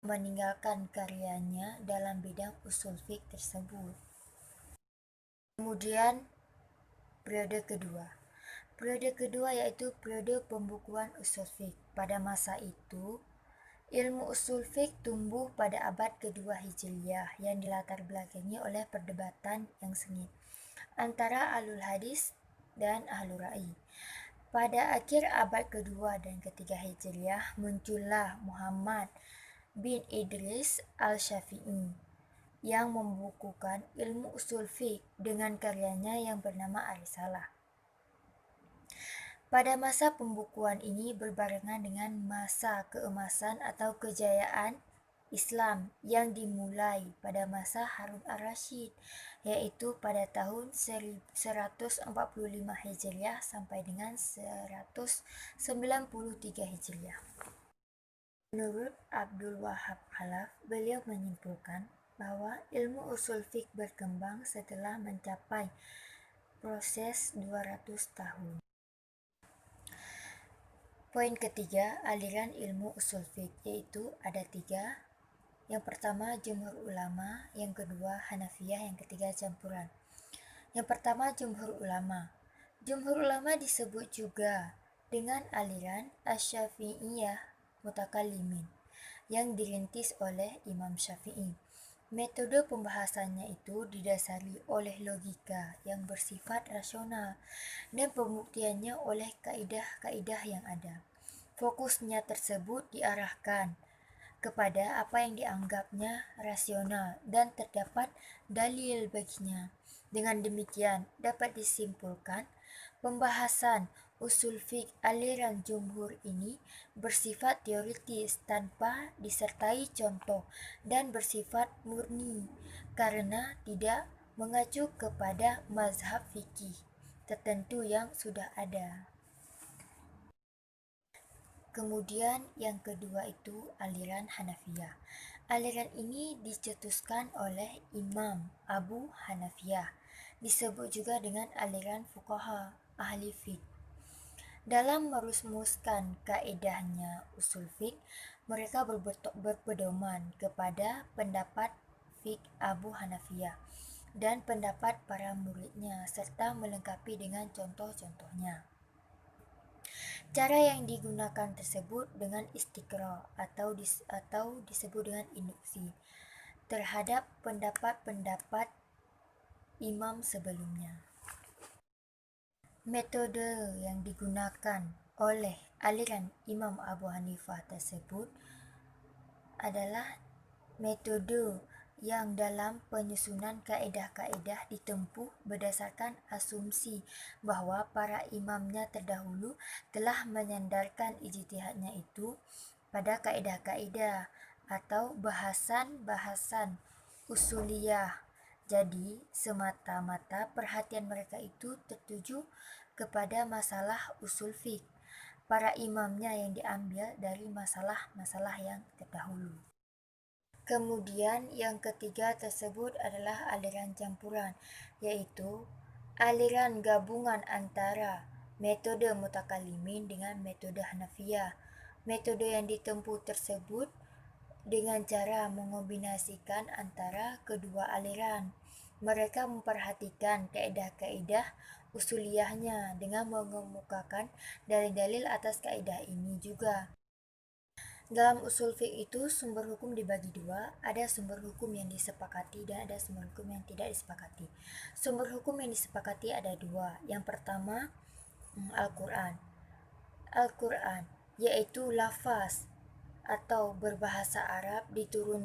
meninggalkan karyanya dalam bidang usul fiqh tersebut. Kemudian periode kedua. Periode kedua yaitu periode pembukuan usul fiqh. Pada masa itu, ilmu usul fiqh tumbuh pada abad kedua Hijriyah yang dilatar belakangi oleh perdebatan yang sengit antara ahlul hadis dan ahlul ra'i. Pada akhir abad kedua dan ketiga Hijriyah muncullah Muhammad bin Idris al-Syafi'i yang membukukan ilmu usul fiqh dengan karyanya yang bernama Ar-Risalah. Pada masa pembukuan ini berbarengan dengan masa keemasan atau kejayaan Islam yang dimulai pada masa Harun ar-Rasyid, yaitu pada tahun 145 Hijriah sampai dengan 193 Hijriah. Menurut Abdul Wahab Khalaf, beliau menyimpulkan bahwa ilmu usul fiqh berkembang setelah mencapai proses 200 tahun. Poin ketiga, aliran ilmu usul fiqh, yaitu ada 3. Yang pertama jumhur ulama, yang kedua Hanafiyah, yang ketiga campuran. Yang pertama jumhur ulama. Jumhur ulama disebut juga dengan aliran Asy-Syafi'iyah Mutakallimin yang dirintis oleh Imam Syafi'i. Metode pembahasannya itu didasari oleh logika yang bersifat rasional dan pembuktiannya oleh kaidah-kaidah yang ada. Fokusnya tersebut diarahkan kepada apa yang dianggapnya rasional dan terdapat dalil baginya. Dengan demikian dapat disimpulkan pembahasan usul fiqh aliran jumhur ini bersifat teoritis tanpa disertai contoh dan bersifat murni karena tidak mengacu kepada mazhab fikih tertentu yang sudah ada. Kemudian yang kedua itu aliran Hanafiyah. Aliran ini dicetuskan oleh Imam Abu Hanifah, disebut juga dengan aliran fuqaha ahli fiqh. Dalam merumuskan kaedahnya usul fiqh, mereka berpedoman kepada pendapat fiqh Abu Hanifah dan pendapat para muridnya serta melengkapi dengan contoh-contohnya. Cara yang digunakan tersebut dengan istiqra atau disebut dengan induksi terhadap pendapat-pendapat imam sebelumnya. Metode yang digunakan oleh aliran Imam Abu Hanifah tersebut adalah metode yang dalam penyusunan kaedah-kaedah ditempuh berdasarkan asumsi bahwa para imamnya terdahulu telah menyandarkan ijtihadnya itu pada kaedah-kaedah atau bahasan-bahasan usuliyah. Jadi, semata-mata perhatian mereka itu tertuju kepada masalah usul fiqh para imamnya yang diambil dari masalah-masalah yang terdahulu. Kemudian yang ketiga tersebut adalah aliran campuran, yaitu aliran gabungan antara metode mutakallimin dengan metode Hanafiyah. Metode yang ditempuh tersebut dengan cara mengombinasikan antara kedua aliran. Mereka memperhatikan kaedah-kaedah usuliyahnya dengan mengemukakan dalil-dalil atas kaedah ini juga. Dalam usul fiqh itu sumber hukum dibagi dua, ada sumber hukum yang disepakati dan ada sumber hukum yang tidak disepakati. Sumber hukum yang disepakati ada dua. Yang pertama Al-Quran. Al-Quran yaitu lafaz atau berbahasa Arab diturunkan